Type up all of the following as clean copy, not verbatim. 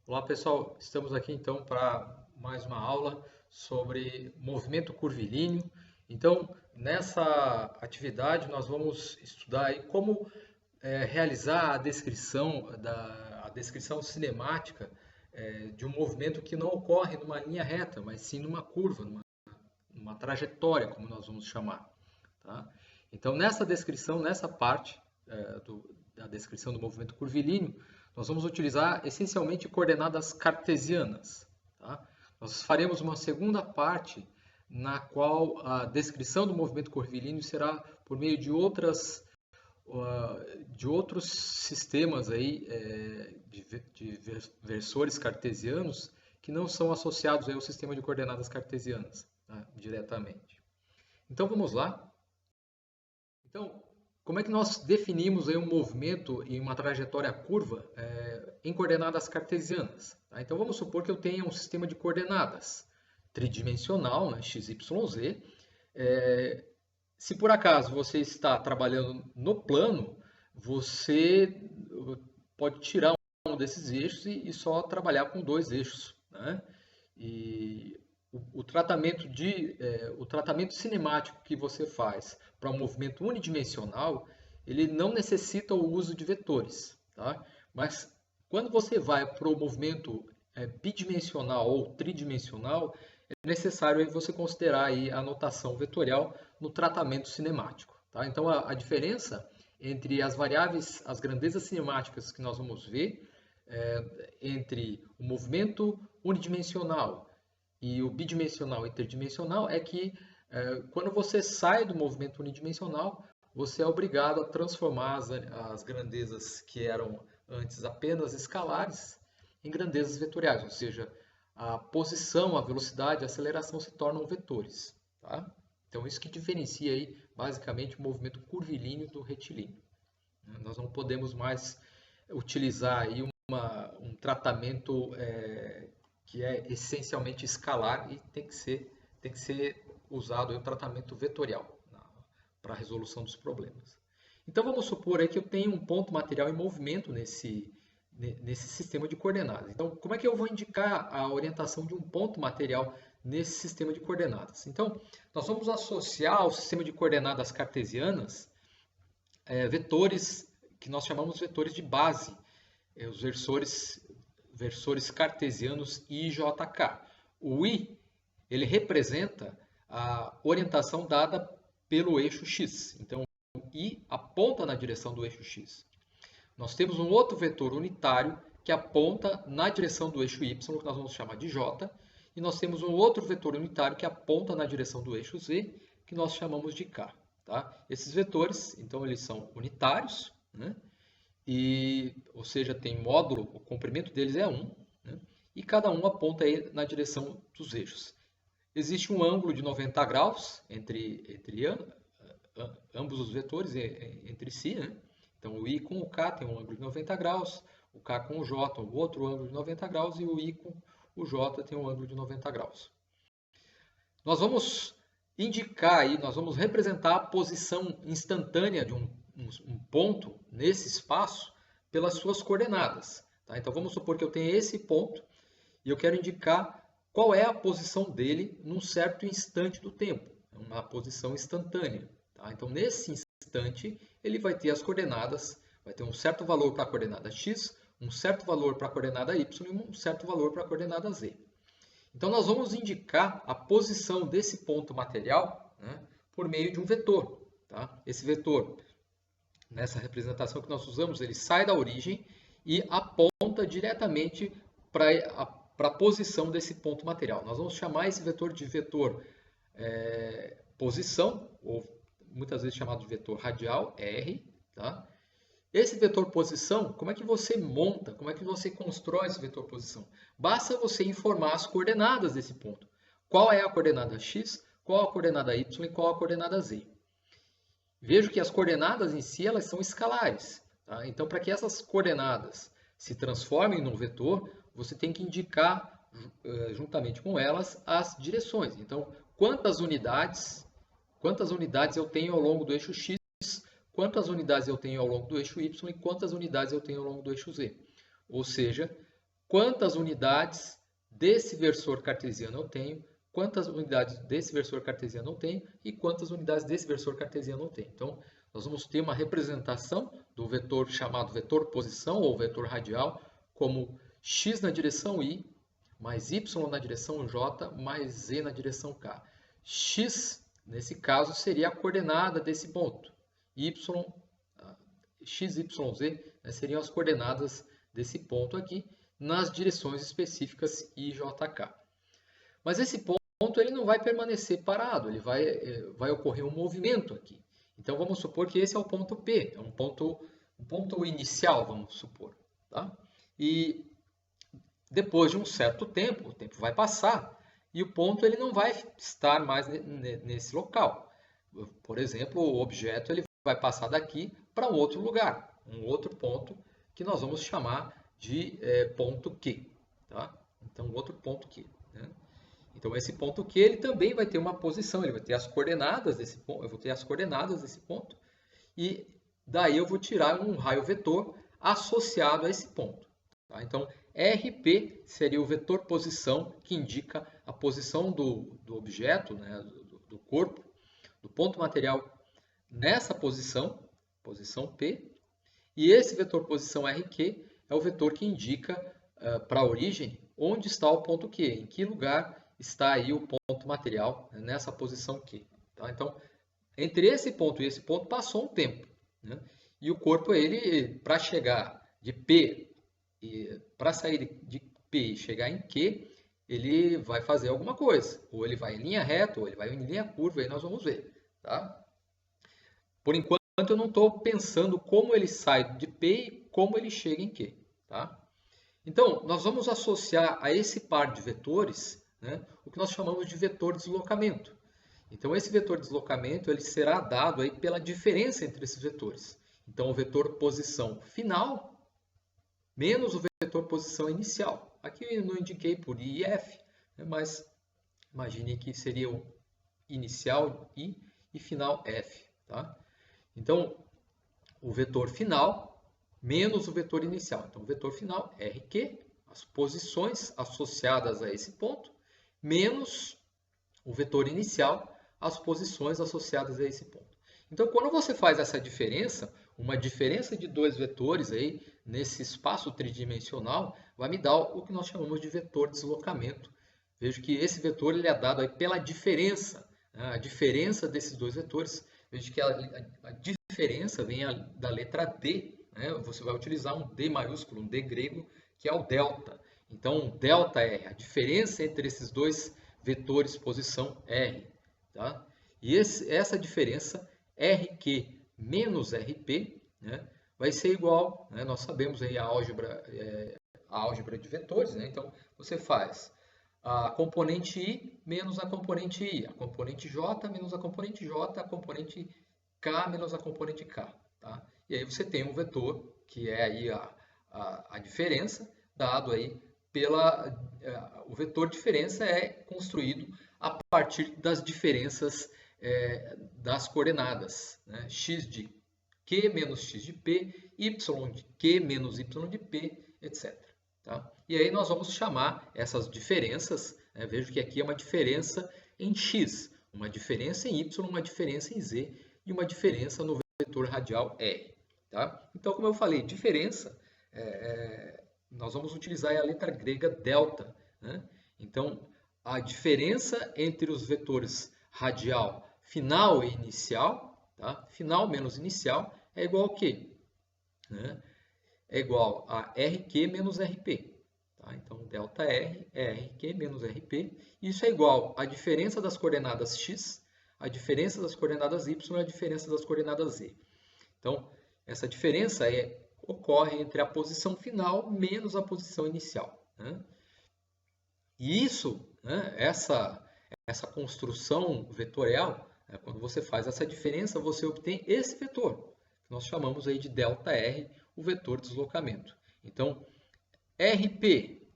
Olá pessoal, estamos aqui então para mais uma aula sobre movimento curvilíneo. Então, nessa atividade nós vamos estudar aí como realizar a descrição cinemática de um movimento que não ocorre numa linha reta, mas sim numa curva, numa trajetória, como nós vamos chamar. Tá? Então, nessa descrição, nessa parte da descrição do movimento curvilíneo, nós vamos utilizar essencialmente coordenadas cartesianas. Tá? Nós faremos uma segunda parte na qual a descrição do movimento curvilíneo será por meio de outros sistemas aí, de versores cartesianos que não são associados aí ao sistema de coordenadas cartesianas, tá? Diretamente. Então vamos lá. Então, como é que nós definimos aí um movimento em uma trajetória curva em coordenadas cartesianas? Tá? Então, vamos supor que eu tenha um sistema de coordenadas tridimensional, né, x, y, z. Se por acaso você está trabalhando no plano, você pode tirar um desses eixos e só trabalhar com dois eixos, né? E o tratamento cinemático que você faz para um movimento unidimensional, ele não necessita o uso de vetores, tá? Mas quando você vai para o movimento bidimensional ou tridimensional, é necessário aí você considerar aí a notação vetorial no tratamento cinemático, tá? Então a diferença entre as variáveis, as grandezas cinemáticas que nós vamos ver, entre o movimento unidimensional e o bidimensional e tridimensional é que quando você sai do movimento unidimensional, você é obrigado a transformar as grandezas que eram antes apenas escalares em grandezas vetoriais, ou seja, a posição, a velocidade, a aceleração se tornam vetores. Tá? Então isso que diferencia aí, basicamente o movimento curvilíneo do retilíneo. Nós não podemos mais utilizar aí um tratamento que é essencialmente escalar e tem que ser usado o tratamento vetorial para a resolução dos problemas. Então vamos supor aí que eu tenho um ponto material em movimento nesse sistema de coordenadas. Então, como é que eu vou indicar a orientação de um ponto material nesse sistema de coordenadas? Então, nós vamos associar ao sistema de coordenadas cartesianas vetores que nós chamamos vetores de base, os versores cartesianos I e JK. O I, ele representa a orientação dada pelo eixo X. Então, o I aponta na direção do eixo X. Nós temos um outro vetor unitário que aponta na direção do eixo Y, que nós vamos chamar de J. E nós temos um outro vetor unitário que aponta na direção do eixo Z, que nós chamamos de K. Tá? Esses vetores, então, eles são unitários, né? Ou seja, tem módulo, o comprimento deles é 1, né? E cada um aponta aí na direção dos eixos. Existe um ângulo de 90 graus entre ambos os vetores, entre si, né? Então, o I com o K tem um ângulo de 90 graus, o K com o J, um outro ângulo de 90 graus, e o I com o J tem um ângulo de 90 graus. Nós vamos indicar aí, nós vamos representar a posição instantânea de um ponto nesse espaço pelas suas coordenadas. Tá? Então vamos supor que eu tenho esse ponto e eu quero indicar qual é a posição dele num certo instante do tempo, uma posição instantânea. Tá? Então nesse instante ele vai ter as coordenadas, vai ter um certo valor para a coordenada x, um certo valor para a coordenada y e um certo valor para a coordenada z. Então nós vamos indicar a posição desse ponto material, né, por meio de um vetor. Tá? Esse vetor, nessa representação que nós usamos, ele sai da origem e aponta diretamente para a posição desse ponto material. Nós vamos chamar esse vetor de vetor posição, ou muitas vezes chamado de vetor radial, R. Tá? Esse vetor posição, como é que você monta, como é que você constrói esse vetor posição? Basta você informar as coordenadas desse ponto. Qual é a coordenada x, qual a coordenada y e qual a coordenada z. Vejo que as coordenadas em si elas são escalares. Tá? Então, para que essas coordenadas se transformem num vetor, você tem que indicar, juntamente com elas, as direções. Então, quantas unidades eu tenho ao longo do eixo x, quantas unidades eu tenho ao longo do eixo y e quantas unidades eu tenho ao longo do eixo z. Ou seja, quantas unidades desse versor cartesiano eu tenho, quantas unidades desse versor cartesiano eu tenho e quantas unidades desse versor cartesiano eu tenho. Então, nós vamos ter uma representação do vetor chamado vetor posição ou vetor radial como x na direção y, mais y na direção j, mais z na direção k. X, nesse caso, seria a coordenada desse ponto. X, y, z, né, seriam as coordenadas desse ponto aqui, nas direções específicas I, J, K. Mas esse ponto ele não vai permanecer parado, ele vai ocorrer um movimento aqui. Então vamos supor que esse é o ponto P, é um ponto inicial, vamos supor. Tá? E depois de um certo tempo, o tempo vai passar e o ponto ele não vai estar mais nesse local. Por exemplo, o objeto ele vai passar daqui para um outro lugar, um outro ponto que nós vamos chamar de ponto Q. Tá? Então, outro ponto Q. Né? Então, esse ponto Q ele também vai ter uma posição, ele vai ter as coordenadas desse ponto, eu vou ter as coordenadas desse ponto, e daí eu vou tirar um raio vetor associado a esse ponto. Tá? Então, RP seria o vetor posição que indica a posição do objeto, né, do corpo, do ponto material nessa posição, posição P, e esse vetor posição RQ é o vetor que indica para a origem onde está o ponto Q, em que lugar está aí o ponto material, né, nessa posição Q. Tá? Então, entre esse ponto e esse ponto passou um tempo. Né? E o corpo, ele para chegar de P, para sair de P e chegar em Q, ele vai fazer alguma coisa. Ou ele vai em linha reta, ou ele vai em linha curva, aí nós vamos ver. Tá? Por enquanto, eu não estou pensando como ele sai de P e como ele chega em Q. Tá? Então, nós vamos associar a esse par de vetores, né, o que nós chamamos de vetor deslocamento. Então, esse vetor deslocamento ele será dado aí pela diferença entre esses vetores. Então, o vetor posição final menos o vetor posição inicial. Aqui eu não indiquei por I e F, né, mas imagine que seria o inicial I e final F. Tá? Então, o vetor final menos o vetor inicial. Então, o vetor final, RQ, as posições associadas a esse ponto, menos o vetor inicial, as posições associadas a esse ponto. Então, quando você faz essa diferença, uma diferença de dois vetores aí, nesse espaço tridimensional, vai me dar o que nós chamamos de vetor deslocamento. Vejo que esse vetor ele é dado aí pela diferença, né? A diferença desses dois vetores. Vejo que a diferença vem da letra D, né? Você vai utilizar um D maiúsculo, um D grego, que é o delta. Então, delta R, a diferença entre esses dois vetores posição R. Tá? E essa diferença, RQ menos RP, né, vai ser igual, né, nós sabemos aí a álgebra de vetores, né, então você faz a componente I menos a componente I, a componente J menos a componente J, a componente K menos a componente K. Tá? E aí você tem um vetor, que é aí a diferença, dado aí o vetor diferença é construído a partir das diferenças das coordenadas, né? X de Q menos X de P, Y de Q menos Y de P, etc. Tá? E aí nós vamos chamar essas diferenças, né? Vejo que aqui é uma diferença em X, uma diferença em Y, uma diferença em Z e uma diferença no vetor radial R. Tá? Então, como eu falei, diferença, nós vamos utilizar a letra grega delta. Né? Então, a diferença entre os vetores radial final e inicial, tá? Final menos inicial, é igual a quê? Né? É igual a RQ menos RP. Tá? Então, delta R é RQ menos RP. Isso é igual à diferença das coordenadas X, a diferença das coordenadas Y e a diferença das coordenadas Z. Então, essa diferença ocorre entre a posição final menos a posição inicial. Né? E isso, né, essa construção vetorial, quando você faz essa diferença, você obtém esse vetor, que nós chamamos aí de delta R, o vetor deslocamento. Então, RP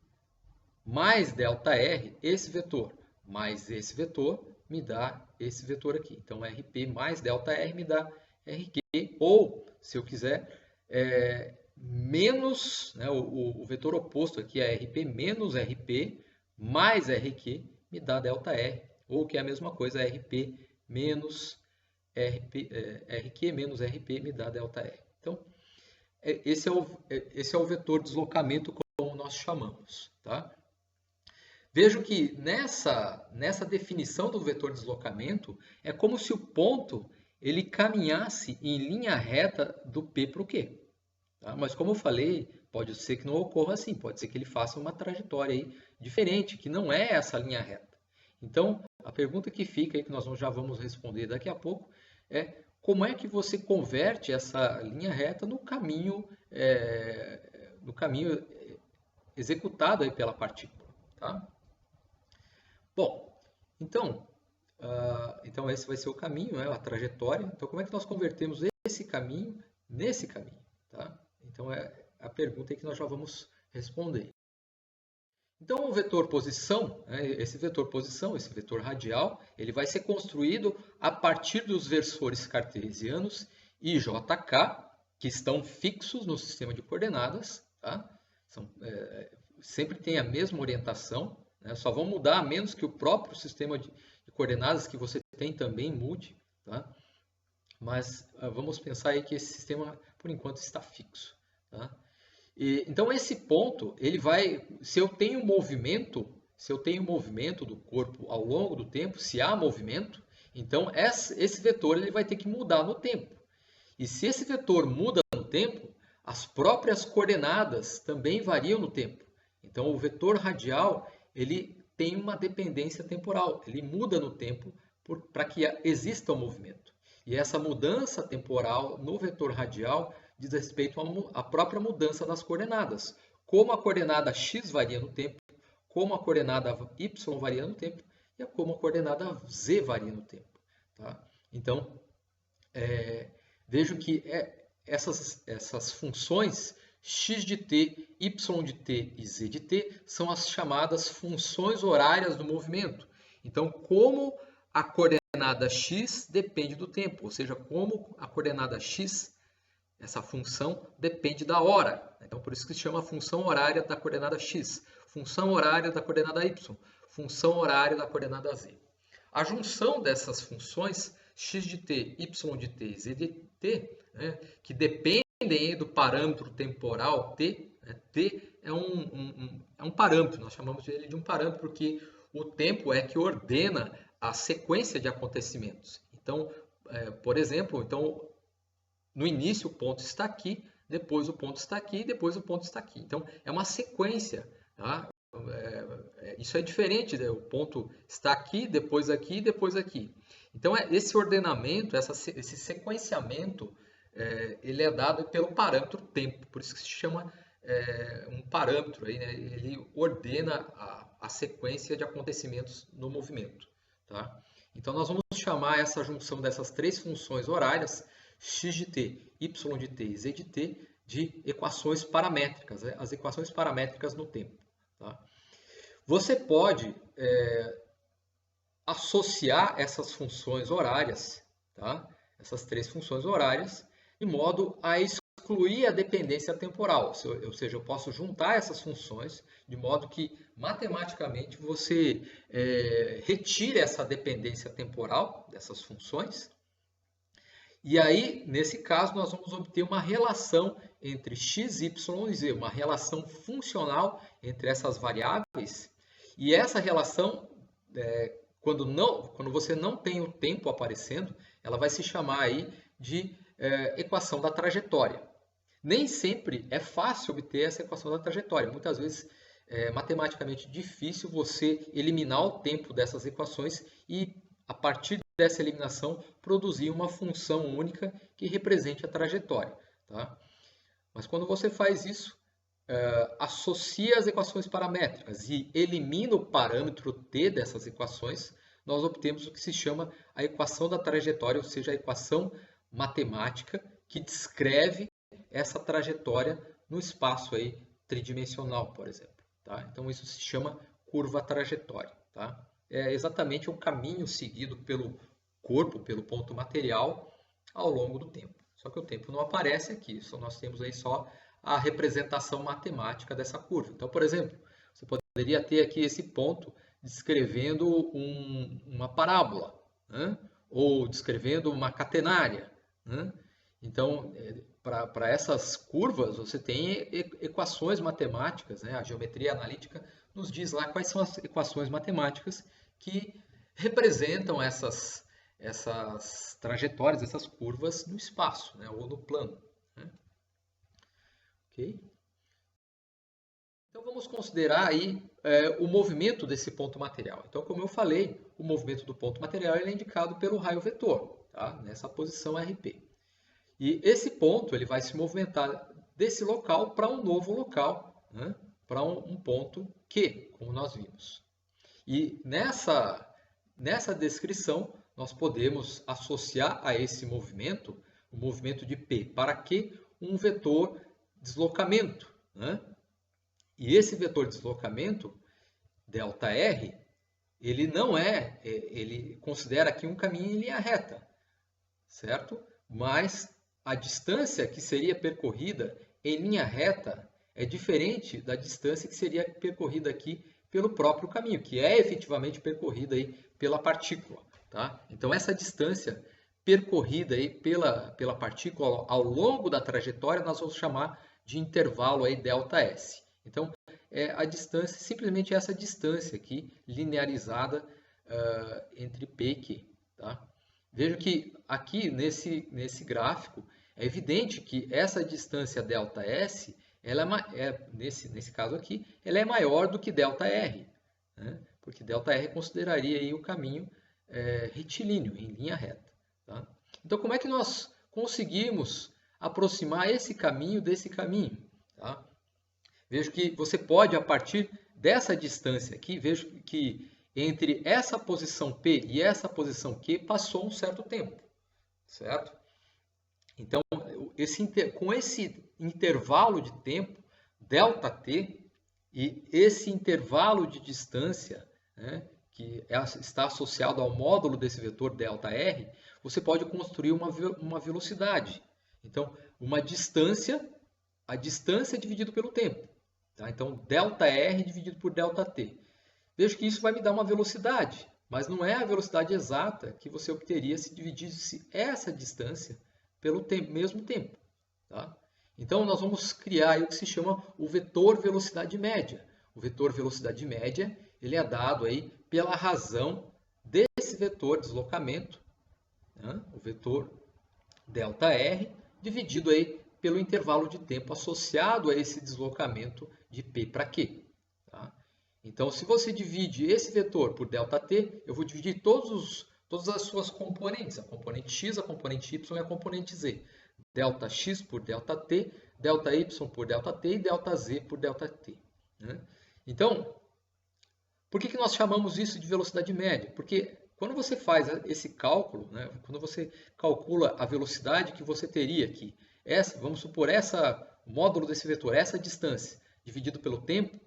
mais delta R, esse vetor, mais esse vetor, me dá esse vetor aqui. Então, RP mais delta R me dá RQ, ou, se eu quiser, menos, né, o vetor oposto aqui é RP menos RP mais RQ me dá ΔR, ou que é a mesma coisa, RP menos RQ menos RP me dá ΔR. Então, esse é o vetor deslocamento como nós chamamos. Tá? Vejo que nessa definição do vetor deslocamento, é como se o ponto ele caminhasse em linha reta do P para o Q. Tá? Mas como eu falei, pode ser que não ocorra assim, pode ser que ele faça uma trajetória aí diferente, que não é essa linha reta. Então, a pergunta que fica aí, que nós já vamos responder daqui a pouco, é como é que você converte essa linha reta no caminho executado aí pela partícula. Tá? Bom, então esse vai ser o caminho, né, a trajetória. Então, como é que nós convertemos esse caminho nesse caminho? Tá? Então, é a pergunta que nós já vamos responder. Então, o vetor posição, né, esse vetor radial, ele vai ser construído a partir dos versores cartesianos I, J, K, que estão fixos no sistema de coordenadas. Tá? Sempre tem a mesma orientação, né? Só vão mudar a menos que o próprio sistema de coordenadas que você tem também mude. Tá? Mas vamos pensar aí que esse sistema, por enquanto, está fixo. Tá? Então, esse ponto, ele vai, se eu tenho movimento do corpo ao longo do tempo, se há movimento, então esse vetor ele vai ter que mudar no tempo. E se esse vetor muda no tempo, as próprias coordenadas também variam no tempo. Então, o vetor radial, ele tem uma dependência temporal, ele muda no tempo para que exista o movimento. E essa mudança temporal no vetor radial diz respeito à própria mudança das coordenadas. Como a coordenada x varia no tempo, como a coordenada y varia no tempo e como a coordenada z varia no tempo. Tá? Então, vejo que essas funções x de t, y de t e z de t são as chamadas funções horárias do movimento. Então, como a coordenada x depende do tempo, ou seja, como a coordenada x, essa função, depende da hora. Então, por isso que se chama função horária da coordenada x, função horária da coordenada y, função horária da coordenada z. A junção dessas funções, x de t, y de t e z de t, né, que dependem do parâmetro temporal t, né, t é um parâmetro, nós chamamos ele de um parâmetro porque o tempo é que ordena a sequência de acontecimentos. Então, por exemplo, no início o ponto está aqui, depois o ponto está aqui, depois o ponto está aqui. Então, é uma sequência. Tá? Isso é diferente, né? O ponto está aqui, depois aqui, depois aqui. Então, esse ordenamento, esse sequenciamento, ele é dado pelo parâmetro tempo. Por isso que se chama um parâmetro. Aí, né? Ele ordena a sequência de acontecimentos no movimento. Tá? Então, nós vamos chamar essa junção dessas três funções horárias, x de t, y de t e z de t, de equações paramétricas, né? As equações paramétricas no tempo. Tá? Você pode associar essas funções horárias, tá? Essas três funções horárias, de modo a excluir a dependência temporal. Ou seja, eu posso juntar essas funções de modo que, matematicamente, você retire essa dependência temporal dessas funções. E aí, nesse caso, nós vamos obter uma relação entre x, y e z, uma relação funcional entre essas variáveis. E essa relação, quando você não tem o tempo aparecendo, ela vai se chamar aí de equação da trajetória. Nem sempre é fácil obter essa equação da trajetória. Muitas vezes é matematicamente difícil você eliminar o tempo dessas equações e, a partir dessa eliminação, produzir uma função única que represente a trajetória. Tá? Mas quando você faz isso, associa as equações paramétricas e elimina o parâmetro t dessas equações, nós obtemos o que se chama a equação da trajetória, ou seja, a equação matemática que descreve essa trajetória no espaço aí tridimensional, por exemplo. Tá? Então, isso se chama curva trajetória. Tá? É exatamente o caminho seguido pelo corpo, pelo ponto material, ao longo do tempo. Só que o tempo não aparece aqui, nós temos aí só a representação matemática dessa curva. Então, por exemplo, você poderia ter aqui esse ponto descrevendo uma parábola, né? Ou descrevendo uma catenária, né? Então, para essas curvas, você tem equações matemáticas, né? A geometria analítica nos diz lá quais são as equações matemáticas que representam essas trajetórias, essas curvas no espaço, né? Ou no plano, né? Ok? Então vamos considerar aí o movimento desse ponto material. Então, como eu falei, o movimento do ponto material ele é indicado pelo raio vetor, tá? Nessa posição RP. E esse ponto ele vai se movimentar desse local para um novo local, né? Para um ponto Q, como nós vimos. E nessa descrição, nós podemos associar a esse movimento, o movimento de P para Q, um vetor deslocamento, né? E esse vetor deslocamento, ΔR, ele não ele considera aqui um caminho em linha reta, certo? Mas a distância que seria percorrida em linha reta é diferente da distância que seria percorrida aqui pelo próprio caminho, que é efetivamente percorrida aí pela partícula, tá? Então essa distância percorrida aí pela partícula ao longo da trajetória nós vamos chamar de intervalo aí ΔS. Então a distância, simplesmente essa distância aqui linearizada entre P e Q, tá? Veja que aqui nesse gráfico é evidente que essa distância ΔS, nesse caso aqui, ela é maior do que ΔR, né? Porque ΔR consideraria aí o caminho retilíneo, em linha reta. Tá? Então, como é que nós conseguimos aproximar esse caminho desse caminho? Tá? Vejo que você pode, a partir dessa distância aqui, vejo que entre essa posição P e essa posição Q passou um certo tempo, certo? Então, com esse intervalo de tempo, ΔT, e esse intervalo de distância, né, que está associado ao módulo desse vetor ΔR, você pode construir uma velocidade. Então, a distância dividido pelo tempo. Tá? Então, ΔR dividido por ΔT. Vejo que isso vai me dar uma velocidade, mas não é a velocidade exata que você obteria se dividisse essa distância pelo mesmo tempo. Tá? Então, nós vamos criar aí o que se chama o vetor velocidade média. O vetor velocidade média ele é dado aí pela razão desse vetor deslocamento, né? O vetor ΔR, dividido aí pelo intervalo de tempo associado a esse deslocamento de P para Q. Tá? Então, se você divide esse vetor por ΔT, eu vou dividir todas as suas componentes, a componente x, a componente y e a componente z. Δx por ΔT, ΔY por ΔT e ΔZ por ΔT. Né? Então, por que nós chamamos isso de velocidade média? Porque quando você faz esse cálculo, né, quando você calcula a velocidade que você teria aqui, vamos supor, o módulo desse vetor, essa distância, dividido pelo tempo,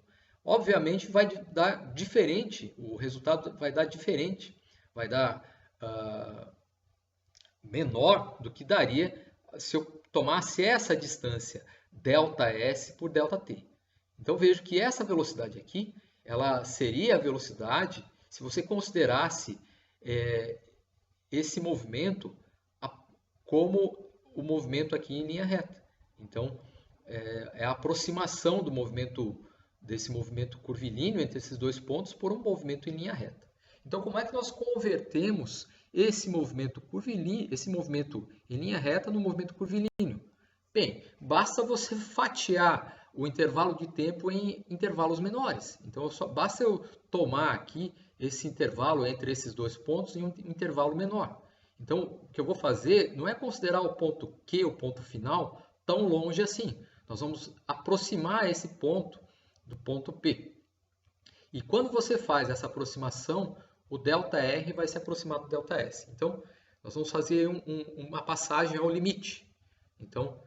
obviamente vai dar diferente, o resultado vai dar diferente, vai dar menor do que daria se eu tomasse essa distância ΔS por ΔT. Então vejo que essa velocidade aqui, ela seria a velocidade se você considerasse esse movimento como o movimento aqui em linha reta. Então é a aproximação desse movimento curvilíneo entre esses dois pontos por um movimento em linha reta. Então como é que nós convertemos esse movimento curvilíneo, esse movimento em linha reta no movimento curvilíneo? Bem, basta você fatiar o intervalo de tempo em intervalos menores. Então, basta eu tomar aqui esse intervalo entre esses dois pontos em um intervalo menor. Então, o que eu vou fazer não é considerar o ponto Q, o ponto final, tão longe assim. Nós vamos aproximar esse ponto do ponto P. E quando você faz essa aproximação, o ΔR vai se aproximar do ΔS. Então, nós vamos fazer uma passagem ao limite. Então,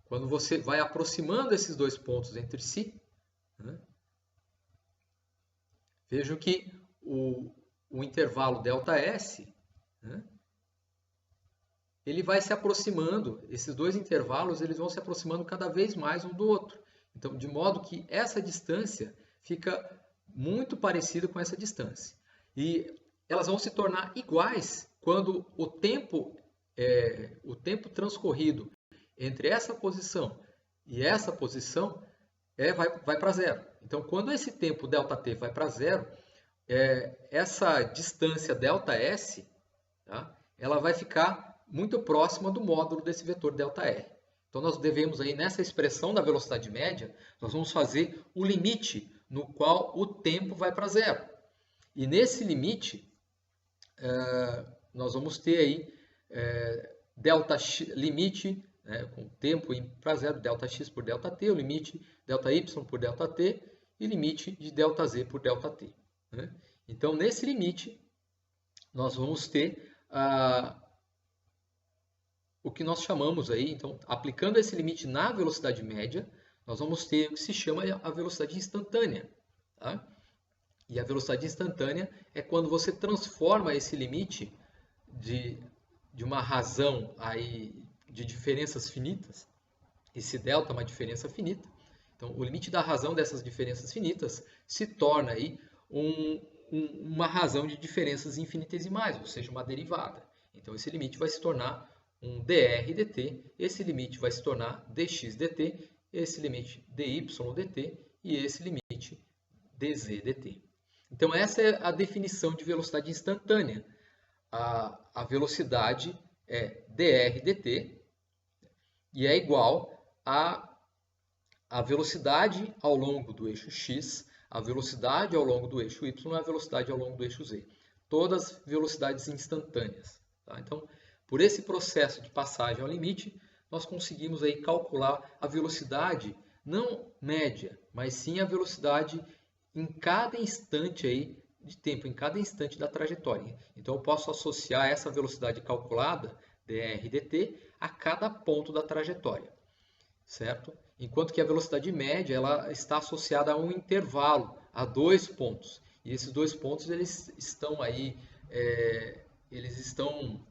quando você vai aproximando esses dois pontos entre si, né, vejo que o intervalo ΔS, né, ele vai se aproximando, esses dois intervalos eles vão se aproximando cada vez mais um do outro. Então, de modo que essa distância fica muito parecida com essa distância. E elas vão se tornar iguais quando o tempo transcorrido entre essa posição e essa posição vai para zero. Então, quando esse tempo ΔT vai para zero, essa distância ΔS, tá, ela vai ficar muito próxima do módulo desse vetor ΔR. Então, nós devemos aí, nessa expressão da velocidade média, nós vamos fazer o limite no qual o tempo vai para zero. E nesse limite, nós vamos ter aí limite, com o tempo para zero, Δx por Δt, o limite Δy por Δt e limite de Δz por Δt. Né? Então, nesse limite, nós vamos ter o que nós chamamos aí, então, aplicando esse limite na velocidade média, nós vamos ter o que se chama a velocidade instantânea. Tá? E a velocidade instantânea é quando você transforma esse limite de uma razão aí de diferenças finitas, esse delta é uma diferença finita, então o limite da razão dessas diferenças finitas se torna aí uma razão de diferenças infinitesimais, ou seja, uma derivada. Então esse limite vai se tornar um dr dt, esse limite vai se tornar dx dt, esse limite dy dt e esse limite dz dt. Então essa é a definição de velocidade instantânea. A velocidade é dr dt e é igual a velocidade ao longo do eixo x, a velocidade ao longo do eixo y e a velocidade ao longo do eixo z. Todas velocidades instantâneas. Tá? Então, por esse processo de passagem ao limite, nós conseguimos aí calcular a velocidade não média, mas sim a velocidade em cada instante aí de tempo, em cada instante da trajetória. Então, eu posso associar essa velocidade calculada, dr dt, a cada ponto da trajetória, certo? Enquanto que a velocidade média ela está associada a um intervalo, a 2 pontos. E esses 2 pontos eles estão aí, eles estão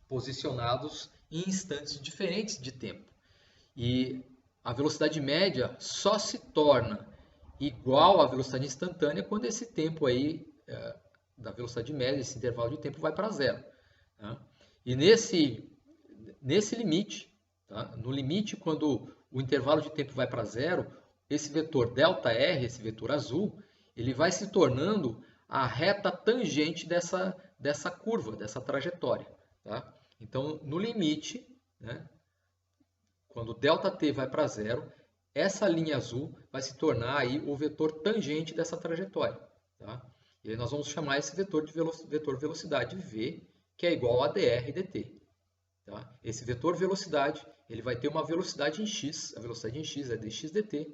posicionados em instantes diferentes de tempo. E a velocidade média só se torna igual à velocidade instantânea quando esse tempo aí, da velocidade média, esse intervalo de tempo vai para zero. Tá? E nesse limite, tá? No limite, quando o intervalo de tempo vai para zero, esse vetor ΔR, esse vetor azul, ele vai se tornando a reta tangente dessa curva, dessa trajetória. Tá? Então, no limite, né, quando ΔT vai para zero, essa linha azul vai se tornar aí o vetor tangente dessa trajetória. Tá? E aí nós vamos chamar esse vetor de vetor velocidade V, que é igual a dr dt. Tá? Esse vetor velocidade ele vai ter uma velocidade em x, a velocidade em x é dx dt,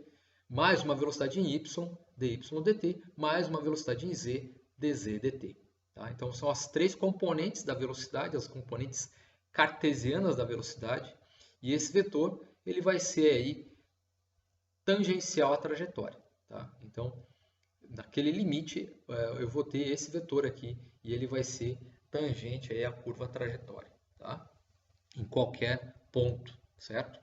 mais uma velocidade em y, dy dt, mais uma velocidade em z, dz dt. Tá? Então são as três componentes da velocidade, as componentes cartesianas da velocidade, e esse vetor ele vai ser aí tangencial à trajetória. Tá? Então, naquele limite, eu vou ter esse vetor aqui, e ele vai ser tangente aí à curva trajetória, tá? Em qualquer ponto, certo?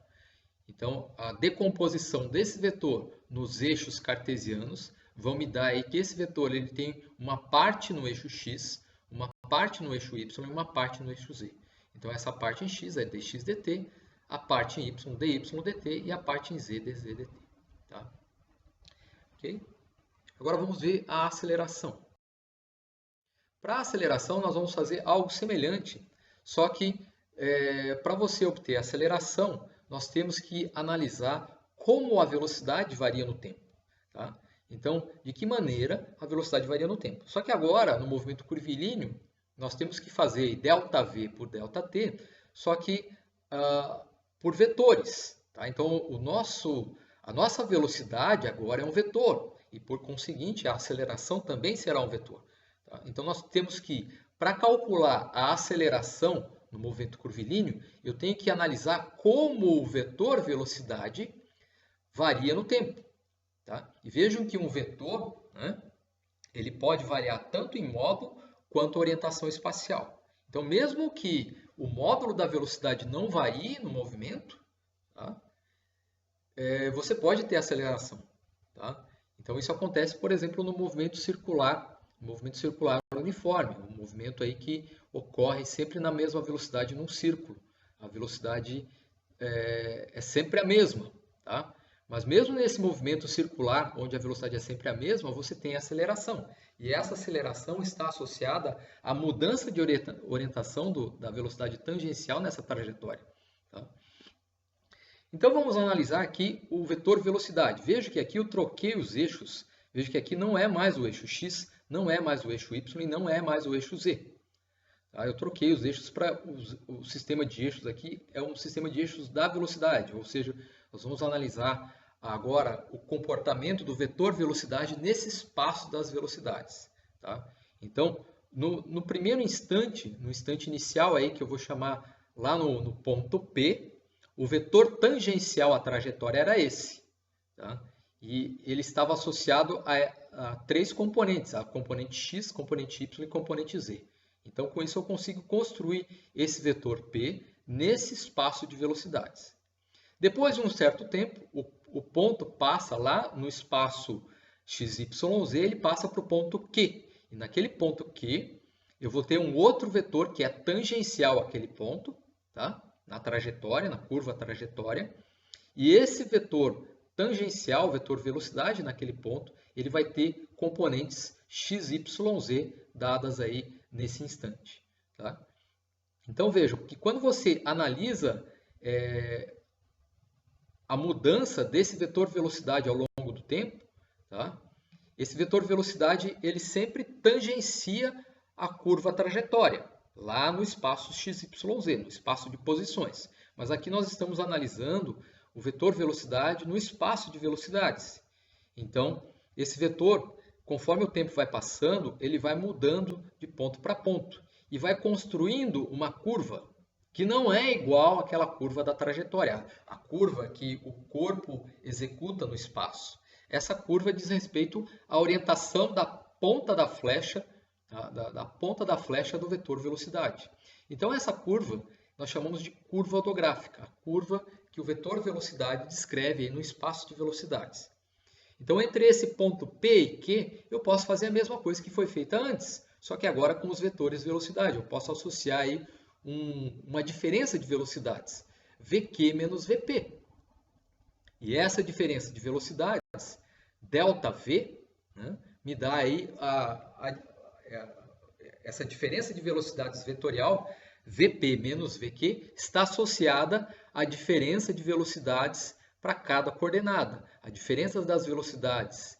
Então, a decomposição desse vetor nos eixos cartesianos vão me dar aí que esse vetor ele tem uma parte no eixo x, uma parte no eixo y e uma parte no eixo z. Então, essa parte em x é dx dt, a parte em y, dy dt, e a parte em z, dz dt. Tá? Ok? Agora vamos ver a aceleração. Para a aceleração, nós vamos fazer algo semelhante, só que para você obter a aceleração, nós temos que analisar como a velocidade varia no tempo. Tá? Então, de que maneira a velocidade varia no tempo. Só que agora, no movimento curvilíneo, nós temos que fazer ΔV por ΔT, só que por vetores. Tá? Então, a nossa velocidade agora é um vetor, e por conseguinte, a aceleração também será um vetor. Tá? Então, nós temos que, para calcular a aceleração no movimento curvilíneo, eu tenho que analisar como o vetor velocidade varia no tempo. Tá? E vejam que um vetor, né, ele pode variar tanto em modo quanto orientação espacial. Então, mesmo que o módulo da velocidade não varie no movimento, tá? Você pode ter aceleração. Tá? Então, isso acontece, por exemplo, no movimento circular uniforme, um movimento aí que ocorre sempre na mesma velocidade num círculo. A velocidade é sempre a mesma. Tá? Mas mesmo nesse movimento circular, onde a velocidade é sempre a mesma, você tem aceleração. E essa aceleração está associada à mudança de orientação da velocidade tangencial nessa trajetória. Tá? Então vamos analisar aqui o vetor velocidade. Veja que aqui eu troquei os eixos. Veja que aqui não é mais o eixo x, não é mais o eixo y e não é mais o eixo z. Tá? Eu troquei os eixos para o sistema de eixos aqui é um sistema de eixos da velocidade, ou seja, nós vamos analisar agora o comportamento do vetor velocidade nesse espaço das velocidades. Tá? Então, no primeiro instante, no instante inicial aí que eu vou chamar lá no ponto P, o vetor tangencial à trajetória era esse. Tá? E ele estava associado a três componentes, a componente x, componente y e componente z. Então, com isso eu consigo construir esse vetor P nesse espaço de velocidades. Depois de um certo tempo, o ponto passa lá no espaço XYZ, ele passa para o ponto Q. E naquele ponto Q, eu vou ter um outro vetor que é tangencial àquele ponto, tá? Na trajetória, na curva trajetória. E esse vetor tangencial, vetor velocidade naquele ponto, ele vai ter componentes XYZ dadas aí nesse instante. Tá? Então vejam que quando você analisa a mudança desse vetor velocidade ao longo do tempo, tá? Esse vetor velocidade ele sempre tangencia a curva trajetória, lá no espaço XYZ, no espaço de posições. Mas aqui nós estamos analisando o vetor velocidade no espaço de velocidades. Então, esse vetor, conforme o tempo vai passando, ele vai mudando de ponto para ponto e vai construindo uma curva que não é igual àquela curva da trajetória, a curva que o corpo executa no espaço. Essa curva diz respeito à orientação da ponta da flecha, da ponta da flecha do vetor velocidade. Então essa curva nós chamamos de curva ortográfica, a curva que o vetor velocidade descreve aí no espaço de velocidades. Então entre esse ponto P e Q eu posso fazer a mesma coisa que foi feita antes, só que agora com os vetores velocidade. Eu posso associar aí uma diferença de velocidades, VQ menos VP. E essa diferença de velocidades, ΔV, né, me dá aí essa diferença de velocidades vetorial, VP menos VQ, está associada à diferença de velocidades para cada coordenada. A diferença das velocidades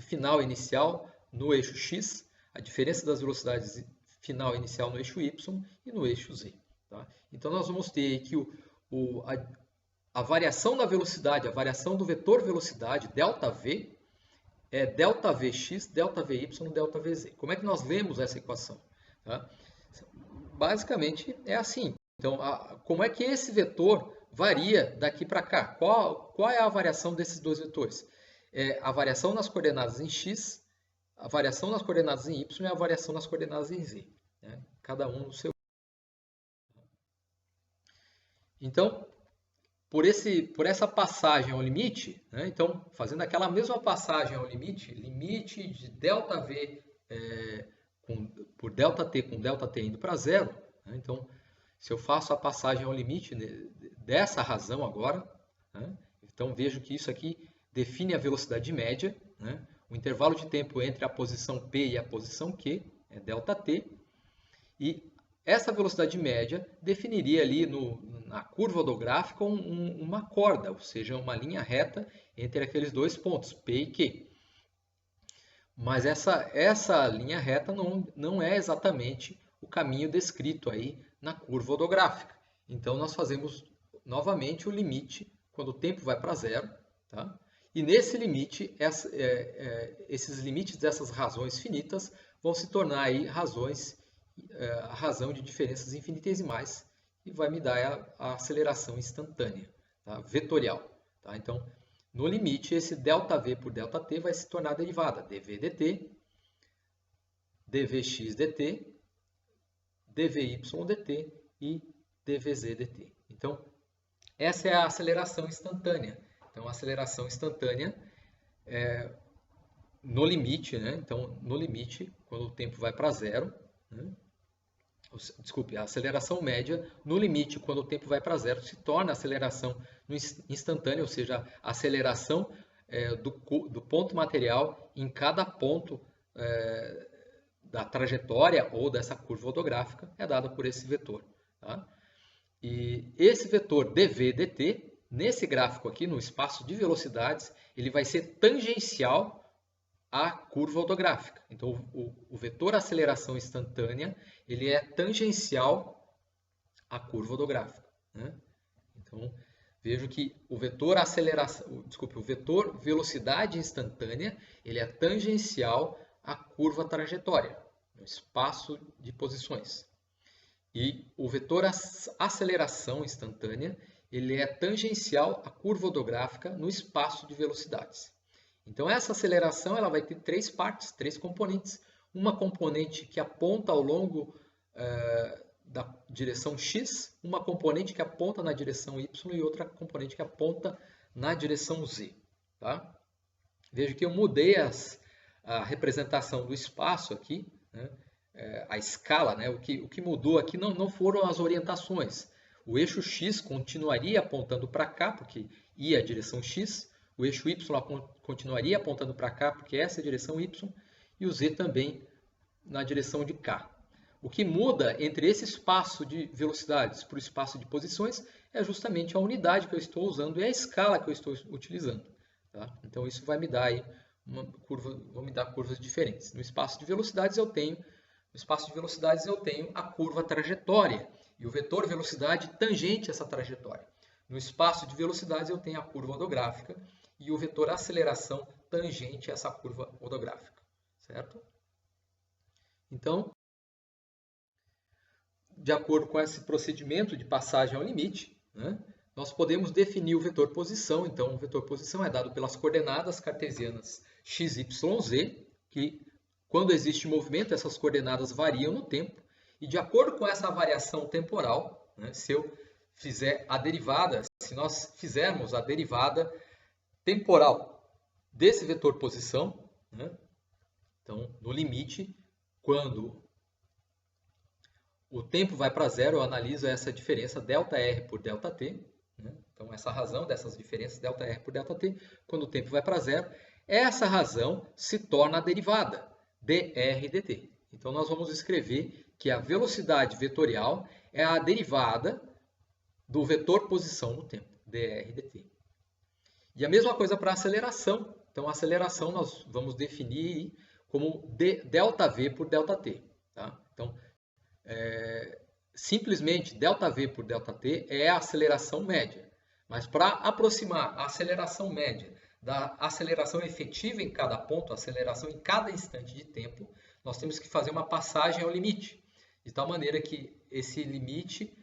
final e inicial no eixo X, a diferença das velocidades final inicial no eixo Y e no eixo Z. Tá? Então nós vamos ter aqui a variação da velocidade, a variação do vetor velocidade, ΔV, é ΔVx, ΔVy, ΔVz. Como é que nós lemos essa equação? Tá? Basicamente é assim. Então, como é que esse vetor varia daqui para cá? Qual é a variação desses dois vetores? A variação nas coordenadas em x, a variação nas coordenadas em y e a variação nas coordenadas em z. Né? Cada um no seu. Então, por essa passagem ao limite, né? Então, fazendo aquela mesma passagem ao limite, limite de ΔV por ΔT com ΔT indo para zero, né? Então, se eu faço a passagem ao limite dessa razão agora, né? Então vejo que isso aqui define a velocidade média, né? O intervalo de tempo entre a posição P e a posição Q é ΔT, e essa velocidade média definiria ali na curva ortográfica uma corda, ou seja, uma linha reta entre aqueles dois pontos, P e Q. Mas essa linha reta não é exatamente o caminho descrito aí na curva ortográfica. Então nós fazemos novamente o limite quando o tempo vai para zero. Tá? E nesse limite, esses limites dessas razões finitas vão se tornar aí a razão de diferenças infinitesimais e vai me dar a aceleração instantânea, tá? Vetorial. Tá? Então, no limite, esse ΔV por ΔT vai se tornar a derivada dV dt, dVx dt, dvy dt e dvz dt. Então, essa é a aceleração instantânea. Então, a aceleração instantânea no limite, né? Então, no limite, quando o tempo vai para zero, né? Desculpe, a aceleração média no limite, quando o tempo vai para zero, se torna aceleração instantânea, ou seja, a aceleração do ponto material em cada ponto da trajetória ou dessa curva ortográfica é dada por esse vetor. Tá? E esse vetor dv dt, nesse gráfico aqui, no espaço de velocidades, ele vai ser tangencial à curva ortográfica. Então, o vetor aceleração instantânea, ele é tangencial à curva ortográfica. Né? Então, vejo que o vetor velocidade instantânea, ele é tangencial à curva trajetória, no espaço de posições. E o vetor aceleração instantânea, ele é tangencial à curva ortográfica no espaço de velocidades. Então, essa aceleração ela vai ter três partes, três componentes. Uma componente que aponta ao longo da direção x, uma componente que aponta na direção y e outra componente que aponta na direção z. Tá? Veja que eu mudei a representação do espaço aqui, né? A escala, né? O que mudou aqui não foram as orientações. O eixo x continuaria apontando para cá, porque ia a direção x. O eixo y continuaria apontando para cá, porque essa é a direção y. E o z também na direção de cá. O que muda entre esse espaço de velocidades para o espaço de posições é justamente a unidade que eu estou usando e a escala que eu estou utilizando. Tá? Então, isso vai me dar aí curvas diferentes. No espaço de velocidades eu tenho a curva trajetória e o vetor velocidade tangente a essa trajetória. No espaço de velocidades eu tenho a curva ortográfica e o vetor aceleração tangente a essa curva ortográfica, certo? Então, de acordo com esse procedimento de passagem ao limite, né, nós podemos definir o vetor posição. Então, o vetor posição é dado pelas coordenadas cartesianas x, y, z, que quando existe movimento, essas coordenadas variam no tempo. E de acordo com essa variação temporal, né, se nós fizermos a derivada temporal desse vetor posição, né, então, no limite, quando o tempo vai para zero, eu analiso essa diferença ΔR por ΔT. Né? Então, essa razão dessas diferenças ΔR por ΔT, quando o tempo vai para zero, essa razão se torna a derivada, dr dt. Então, nós vamos escrever que a velocidade vetorial é a derivada do vetor posição no tempo, dr dt. E a mesma coisa para a aceleração. Então, a aceleração nós vamos definir como ΔV por ΔT. Tá? Então, simplesmente ΔV por ΔT é a aceleração média. Mas para aproximar a aceleração média da aceleração efetiva em cada ponto, a aceleração em cada instante de tempo, nós temos que fazer uma passagem ao limite. De tal maneira que esse limite,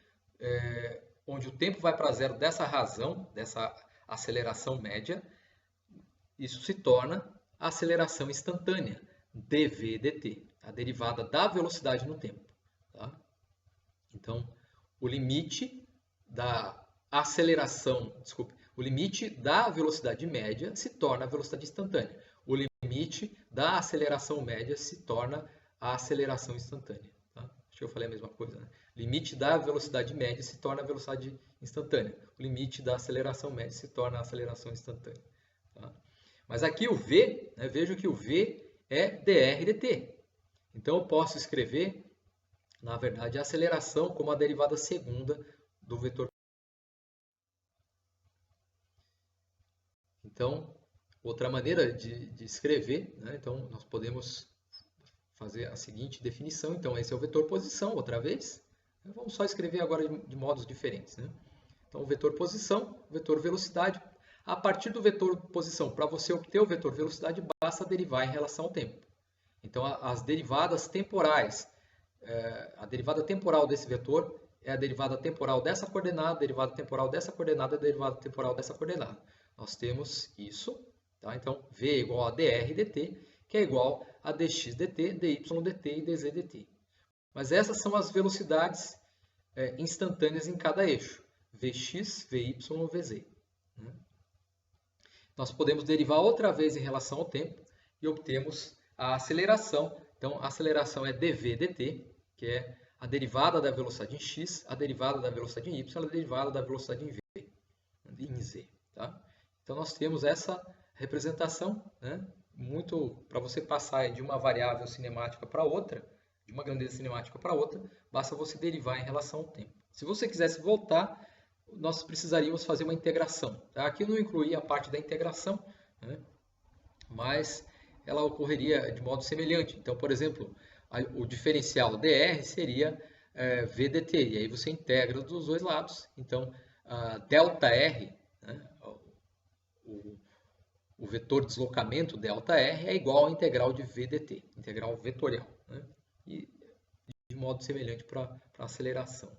onde o tempo vai para zero dessa razão, dessa aceleração média, isso se torna a aceleração instantânea, dv dt, a derivada da velocidade no tempo. Tá? Então, o limite da velocidade média se torna a velocidade instantânea. O limite da aceleração média se torna a aceleração instantânea. Tá? Acho que eu falei a mesma coisa, né? Limite da velocidade média se torna a velocidade instantânea. O limite da aceleração média se torna a aceleração instantânea. Tá? Mas aqui o V, né, vejo que o V é dr dt. Então, eu posso escrever, na verdade, a aceleração como a derivada segunda do vetor. Então, outra maneira de escrever, né? Então, nós podemos fazer a seguinte definição. Então, esse é o vetor posição, outra vez. Vamos só escrever agora de modos diferentes. Né? Então, o vetor posição, o vetor velocidade. A partir do vetor posição, para você obter o vetor velocidade, basta derivar em relação ao tempo. Então, as derivadas temporais, a derivada temporal desse vetor é a derivada temporal dessa coordenada, a derivada temporal dessa coordenada, a derivada temporal dessa coordenada. Nós temos isso. Tá? Então, V é igual a dr dt, que é igual a dx dt, dy dt e dz dt. Mas essas são as velocidades instantâneas em cada eixo, Vx, Vy, Vz. Né? Nós podemos derivar outra vez em relação ao tempo e obtemos a aceleração. Então, a aceleração é dv dt, que é a derivada da velocidade em x, a derivada da velocidade em y, a derivada da velocidade em v, em z. Tá? Então, nós temos essa representação, né? Muito para você passar de uma variável cinemática para outra, de uma grandeza cinemática para outra, basta você derivar em relação ao tempo. Se você quisesse voltar, nós precisaríamos fazer uma integração. Tá? Aqui eu não incluí a parte da integração, né? Mas ela ocorreria de modo semelhante. Então, por exemplo, o diferencial dr seria v dt, e aí você integra dos dois lados. Então, ΔR, né? O vetor deslocamento ΔR é igual à integral de v dt, integral vetorial, né? E de modo semelhante para a aceleração.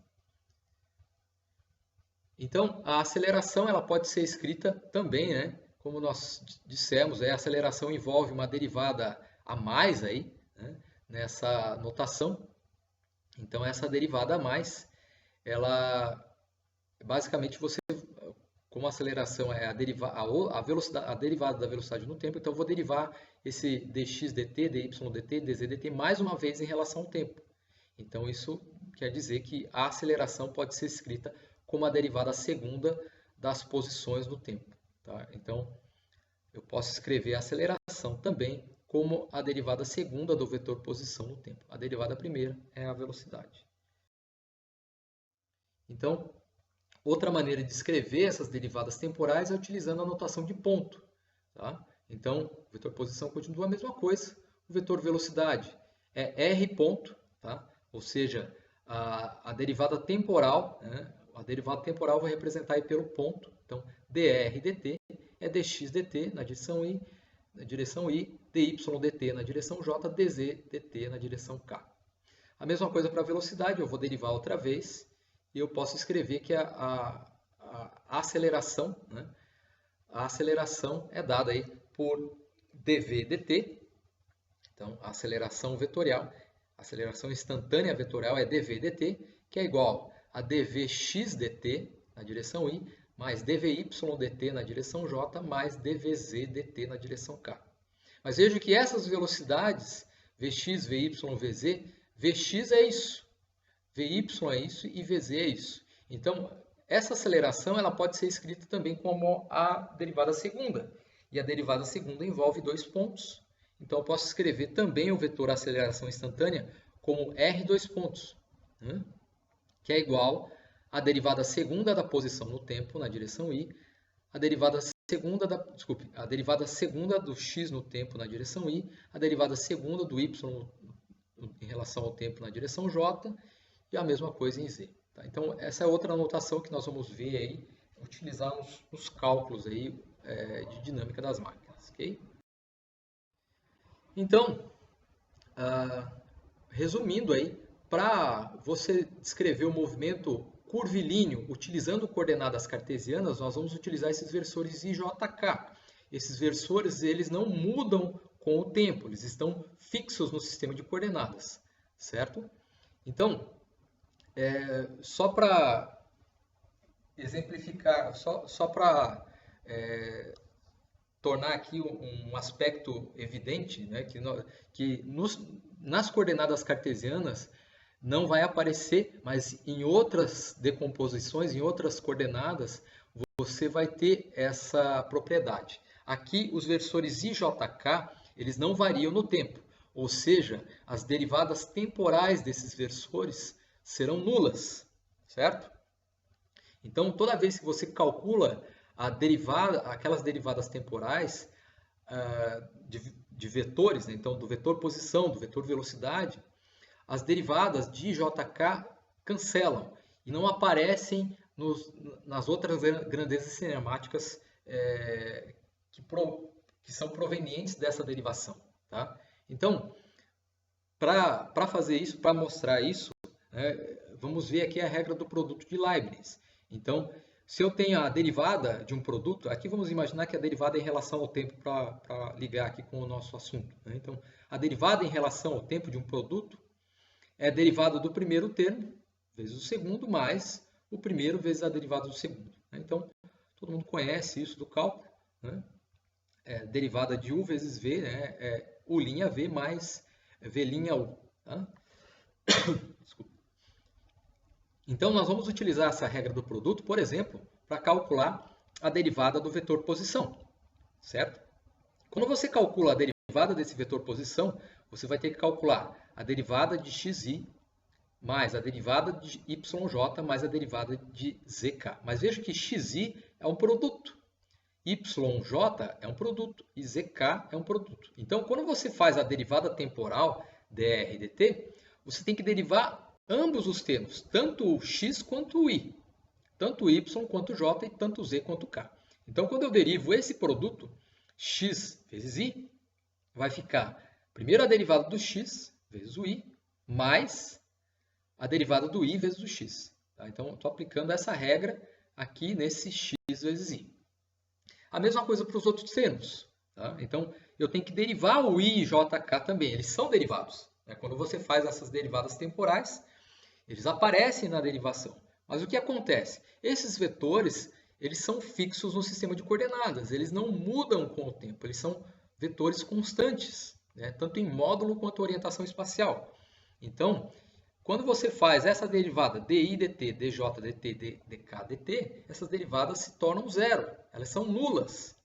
Então, a aceleração ela pode ser escrita também, né? Como nós dissemos, a aceleração envolve uma derivada a mais aí, né? Nessa notação. Então, essa derivada a mais, ela basicamente você, como a aceleração é a derivada da velocidade no tempo, então eu vou derivar esse dx dt, dy dt, dz dt mais uma vez em relação ao tempo. Então, isso quer dizer que a aceleração pode ser escrita como a derivada segunda das posições no tempo. Tá? Então, eu posso escrever a aceleração também como a derivada segunda do vetor posição no tempo. A derivada primeira é a velocidade. Então, outra maneira de escrever essas derivadas temporais é utilizando a notação de ponto. Tá? Então, o vetor posição continua a mesma coisa. O vetor velocidade é r ponto, tá? Ou seja, a derivada temporal, né? A derivada temporal vai representar aí pelo ponto. Então, dr dt é dx dt na direção I, dy dt na direção j, dz dt na direção k. A mesma coisa para a velocidade, eu vou derivar outra vez e eu posso escrever que a aceleração, né? A aceleração é dada aí por dv dt. Então, a aceleração vetorial, a aceleração instantânea vetorial é dv dt, que é igual a dvx dt na direção I, mais dvy dt na direção j, mais dvz dt na direção k. Mas veja que essas velocidades, vx, vy, vz, vx é isso, vy é isso e vz é isso. Então, essa aceleração ela pode ser escrita também como a derivada segunda. E a derivada segunda envolve dois pontos. Então, eu posso escrever também o vetor aceleração instantânea como r dois pontos, né? Que é igual à derivada segunda da posição no tempo na direção I, a derivada segunda do x no tempo na direção I, a derivada segunda do y em relação ao tempo na direção j e a mesma coisa em z. Tá? Então, essa é outra anotação que nós vamos ver aí, utilizar nos cálculos aí, de dinâmica das máquinas. Okay? Então, resumindo aí, para você descrever o movimento curvilíneo utilizando coordenadas cartesianas, nós vamos utilizar esses versores I, J, K. Esses versores eles não mudam com o tempo, eles estão fixos no sistema de coordenadas, certo? Então, só para exemplificar, só para tornar aqui um aspecto evidente, né, que nas coordenadas cartesianas não vai aparecer, mas em outras decomposições, em outras coordenadas, você vai ter essa propriedade. Aqui, os versores I, J, K, eles não variam no tempo, ou seja, as derivadas temporais desses versores serão nulas, certo? Então, toda vez que você calcula aquelas derivadas temporais de vetores, né? Então, do vetor posição, do vetor velocidade, as derivadas de JK cancelam e não aparecem nas outras grandezas cinemáticas que são provenientes dessa derivação. Tá? Então, para fazer isso, para mostrar isso, vamos ver aqui a regra do produto de Leibniz. Então, se eu tenho a derivada de um produto, aqui vamos imaginar que a derivada é em relação ao tempo para ligar aqui com o nosso assunto. Né? Então, a derivada em relação ao tempo de um produto, é a derivada do primeiro termo vezes o segundo, mais o primeiro vezes a derivada do segundo. Então, todo mundo conhece isso do cálculo, né? Derivada de U vezes V, né? U' mais V'U. Tá? Desculpa. Então, nós vamos utilizar essa regra do produto, por exemplo, para calcular a derivada do vetor posição, certo? Quando você calcula a derivada desse vetor posição, você vai ter que calcular a derivada de xi mais a derivada de yj mais a derivada de zk. Mas veja que xi é um produto, yj é um produto e zk é um produto. Então, quando você faz a derivada temporal, dr e dt, você tem que derivar ambos os termos, tanto o x quanto o y, tanto o y quanto o j e tanto o z quanto o k. Então, quando eu derivo esse produto, x vezes y, vai ficar primeiro a derivada do x vezes o y, mais a derivada do y vezes o x. Tá? Então, estou aplicando essa regra aqui nesse x vezes y. A mesma coisa para os outros termos. Tá? Então, eu tenho que derivar o y e jk também. Eles são derivados. Né? Quando você faz essas derivadas temporais, eles aparecem na derivação. Mas o que acontece? Esses vetores, eles são fixos no sistema de coordenadas. Eles não mudam com o tempo. Eles são vetores constantes, né? Tanto em módulo quanto orientação espacial. Então, quando você faz essa derivada di dt, dj dt, dk dt, essas derivadas se tornam zero. Elas são nulas.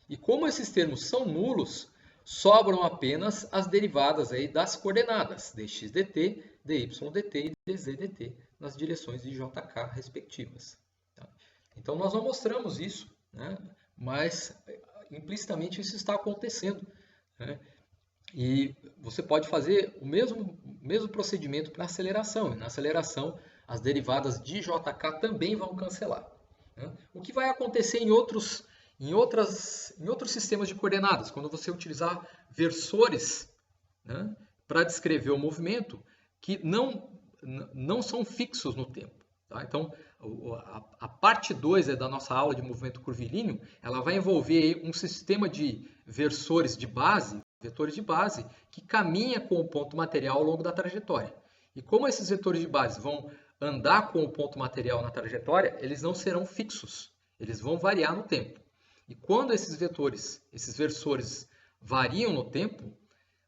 E como esses termos são nulos, sobram apenas as derivadas aí das coordenadas, dx dt, dy dt e dz dt, nas direções de jk respectivas. Tá? Então, nós não mostramos isso, né? Mas implicitamente isso está acontecendo. Né? E você pode fazer o mesmo procedimento para aceleração. E na aceleração, as derivadas de jk também vão cancelar. Né? O que vai acontecer em outros sistemas de coordenadas, quando você utilizar versores, né, para descrever o movimento que não são fixos no tempo. Tá? Então, a parte 2 da nossa aula de movimento curvilíneo, ela vai envolver aí um sistema de versores de base, vetores de base, que caminha com o ponto material ao longo da trajetória. E como esses vetores de base vão andar com o ponto material na trajetória, eles não serão fixos, eles vão variar no tempo. E quando esses vetores, esses versores variam no tempo,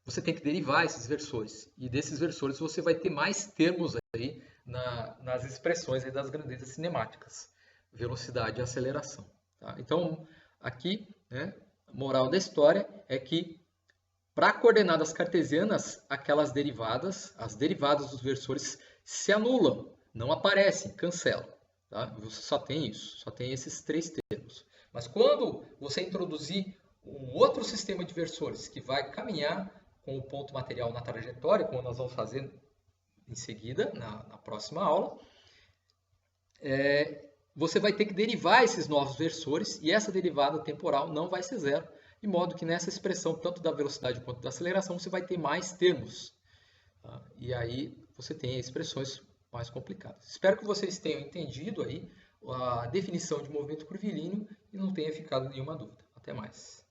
você tem que derivar esses versores. E desses versores você vai ter mais termos aí nas expressões aí das grandezas cinemáticas, velocidade e aceleração. Tá? Então, aqui, né, a moral da história é que para coordenadas cartesianas, aquelas derivadas, as derivadas dos versores se anulam, não aparecem, cancelam. Tá? Você só tem isso, só tem esses três termos. Mas quando você introduzir um outro sistema de versores que vai caminhar com o ponto material na trajetória, como nós vamos fazer em seguida, na próxima aula, você vai ter que derivar esses novos versores e essa derivada temporal não vai ser zero, de modo que nessa expressão, tanto da velocidade quanto da aceleração, você vai ter mais termos. Tá? E aí você tem expressões mais complicadas. Espero que vocês tenham entendido aí a definição de movimento curvilíneo e não tenha ficado nenhuma dúvida. Até mais.